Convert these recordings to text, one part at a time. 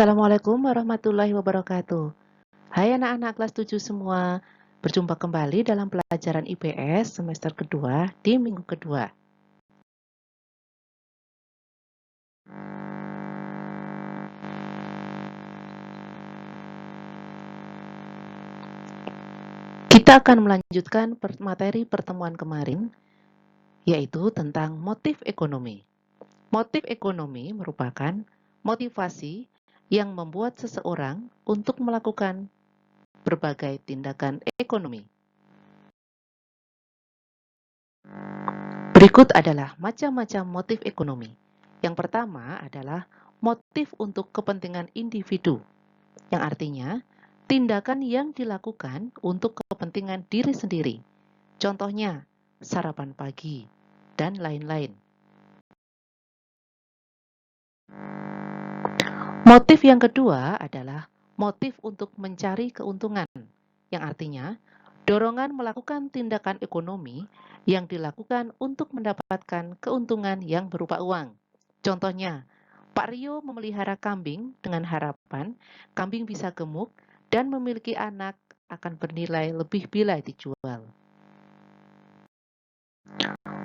Assalamualaikum warahmatullahi wabarakatuh. Hai anak-anak kelas 7 semua. Berjumpa kembali dalam pelajaran IPS semester kedua di minggu kedua. Kita akan melanjutkan materi pertemuan kemarin, yaitu tentang motif ekonomi. Motif ekonomi merupakan motivasi yang membuat seseorang untuk melakukan berbagai tindakan ekonomi. Berikut adalah macam-macam motif ekonomi. Yang pertama adalah motif untuk kepentingan individu, yang artinya tindakan yang dilakukan untuk kepentingan diri sendiri. Contohnya, sarapan pagi, dan lain-lain. Motif yang kedua adalah motif untuk mencari keuntungan, yang artinya dorongan melakukan tindakan ekonomi yang dilakukan untuk mendapatkan keuntungan yang berupa uang. Contohnya, Pak Rio memelihara kambing dengan harapan kambing bisa gemuk dan memiliki anak akan bernilai lebih bila dijual.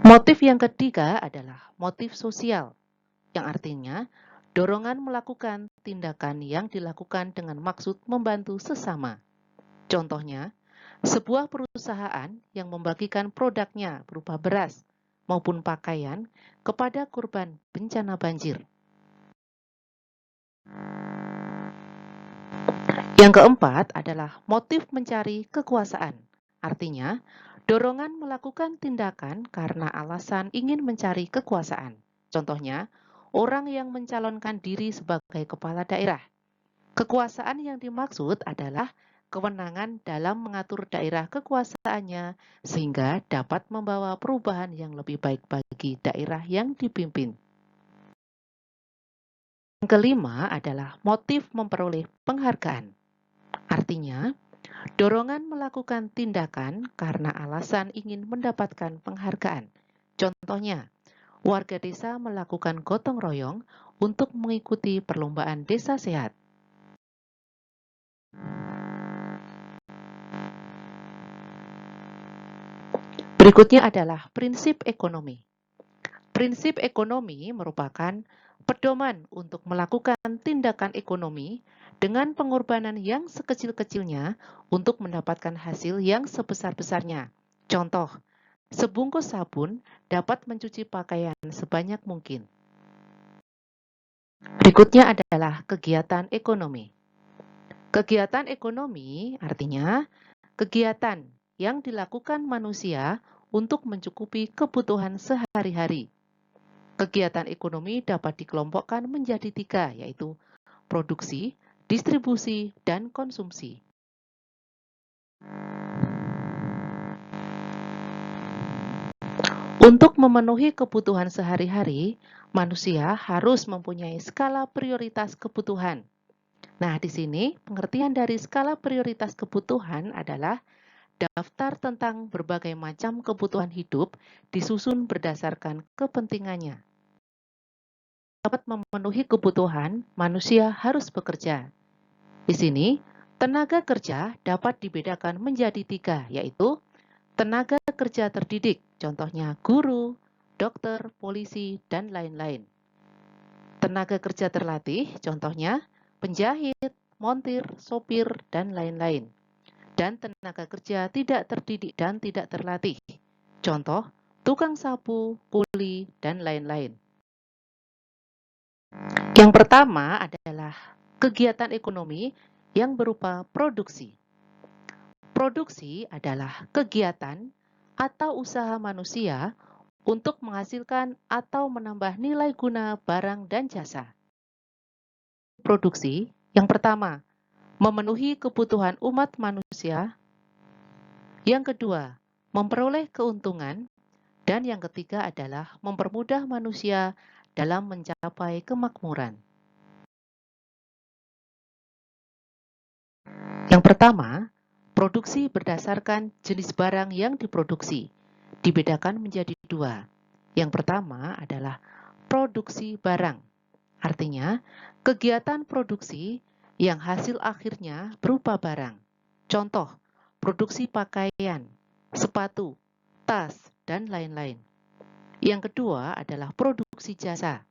Motif yang ketiga adalah motif sosial, yang artinya dorongan melakukan tindakan yang dilakukan dengan maksud membantu sesama. Contohnya, sebuah perusahaan yang membagikan produknya berupa beras maupun pakaian kepada korban bencana banjir. Yang keempat adalah motif mencari kekuasaan. Artinya, dorongan melakukan tindakan karena alasan ingin mencari kekuasaan. Contohnya, orang yang mencalonkan diri sebagai kepala daerah. Kekuasaan yang dimaksud adalah kewenangan dalam mengatur daerah kekuasaannya sehingga dapat membawa perubahan yang lebih baik bagi daerah yang dipimpin. Yang kelima adalah motif memperoleh penghargaan. Artinya, dorongan melakukan tindakan karena alasan ingin mendapatkan penghargaan. Contohnya, warga desa melakukan gotong royong untuk mengikuti perlombaan desa sehat. Berikutnya adalah prinsip ekonomi. Prinsip ekonomi merupakan pedoman untuk melakukan tindakan ekonomi dengan pengorbanan yang sekecil-kecilnya untuk mendapatkan hasil yang sebesar-besarnya. Contoh, sebungkus sabun dapat mencuci pakaian sebanyak mungkin. Berikutnya adalah kegiatan ekonomi. Kegiatan ekonomi artinya kegiatan yang dilakukan manusia untuk mencukupi kebutuhan sehari-hari. Kegiatan ekonomi dapat dikelompokkan menjadi 3, yaitu produksi, distribusi, dan konsumsi. Untuk memenuhi kebutuhan sehari-hari, manusia harus mempunyai skala prioritas kebutuhan. Nah, di sini pengertian dari skala prioritas kebutuhan adalah daftar tentang berbagai macam kebutuhan hidup disusun berdasarkan kepentingannya. Dapat memenuhi kebutuhan, manusia harus bekerja. Di sini, tenaga kerja dapat dibedakan menjadi 3, yaitu tenaga kerja terdidik, contohnya guru, dokter, polisi, dan lain-lain. Tenaga kerja terlatih, contohnya penjahit, montir, sopir, dan lain-lain. Dan tenaga kerja tidak terdidik dan tidak terlatih, contoh tukang sapu, kuli, dan lain-lain. Yang pertama adalah kegiatan ekonomi yang berupa produksi. Produksi adalah kegiatan atau usaha manusia untuk menghasilkan atau menambah nilai guna barang dan jasa. Produksi yang pertama, memenuhi kebutuhan umat manusia. Yang kedua, memperoleh keuntungan. Dan yang ketiga adalah mempermudah manusia dalam mencapai kemakmuran. Yang pertama, produksi berdasarkan jenis barang yang diproduksi. Dibedakan menjadi 2. Yang pertama adalah produksi barang. Artinya, kegiatan produksi yang hasil akhirnya berupa barang. Contoh, produksi pakaian, sepatu, tas, dan lain-lain. Yang kedua adalah produksi jasa.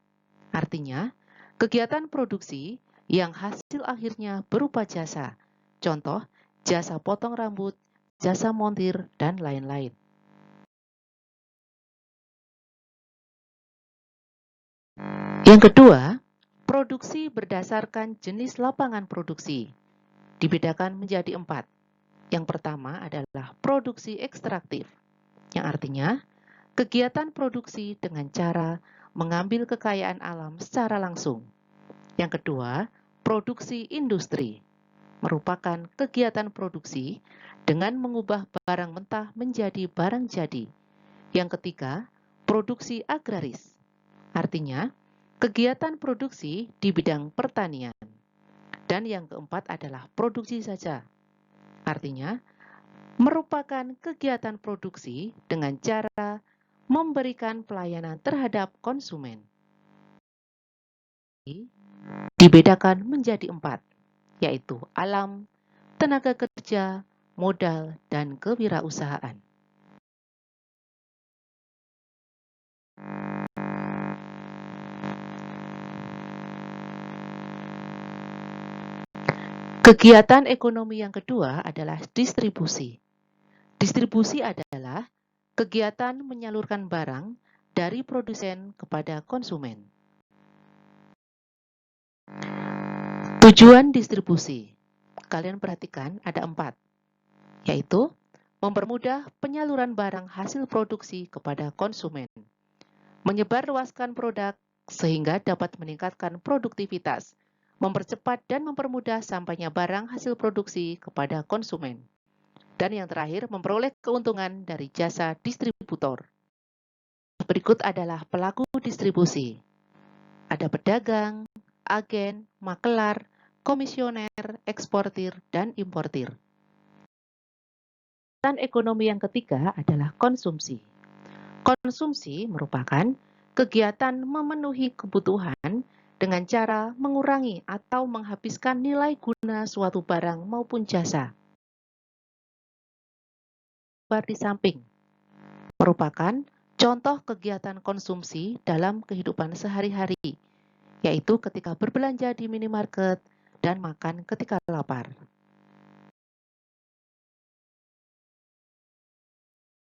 Artinya, kegiatan produksi yang hasil akhirnya berupa jasa. Contoh, jasa potong rambut, jasa montir, dan lain-lain. Yang kedua, produksi berdasarkan jenis lapangan produksi. Dibedakan menjadi 4. Yang pertama adalah produksi ekstraktif, yang artinya kegiatan produksi dengan cara mengambil kekayaan alam secara langsung. Yang kedua, produksi industri, merupakan kegiatan produksi dengan mengubah barang mentah menjadi barang jadi. Yang ketiga, produksi agraris, artinya kegiatan produksi di bidang pertanian. Dan yang keempat adalah produksi saja, artinya merupakan kegiatan produksi dengan cara memberikan pelayanan terhadap konsumen. Dibedakan menjadi 4, yaitu alam, tenaga kerja, modal, dan kewirausahaan. Kegiatan ekonomi yang kedua adalah distribusi. Distribusi adalah kegiatan menyalurkan barang dari produsen kepada konsumen. Tujuan distribusi, kalian perhatikan ada 4, yaitu mempermudah penyaluran barang hasil produksi kepada konsumen, menyebarluaskan produk sehingga dapat meningkatkan produktivitas, mempercepat dan mempermudah sampainya barang hasil produksi kepada konsumen. Dan yang terakhir, memperoleh keuntungan dari jasa distributor. Berikut adalah pelaku distribusi. Ada pedagang, agen, makelar, komisioner, eksportir, dan importir. Dan ekonomi yang ketiga adalah konsumsi. Konsumsi merupakan kegiatan memenuhi kebutuhan dengan cara mengurangi atau menghabiskan nilai guna suatu barang maupun jasa. Di samping merupakan contoh kegiatan konsumsi dalam kehidupan sehari-hari, yaitu ketika berbelanja di minimarket dan makan ketika lapar.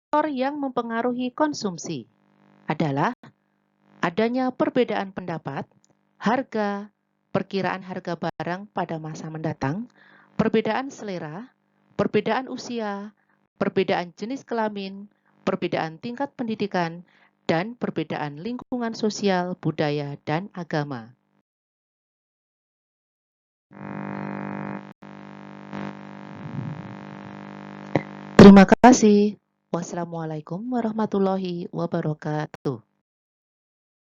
Faktor yang mempengaruhi konsumsi adalah adanya perbedaan pendapat, harga, perkiraan harga barang pada masa mendatang, perbedaan selera, perbedaan usia, perbedaan jenis kelamin, perbedaan tingkat pendidikan, dan perbedaan lingkungan sosial, budaya, dan agama. Terima kasih. Wassalamualaikum warahmatullahi wabarakatuh.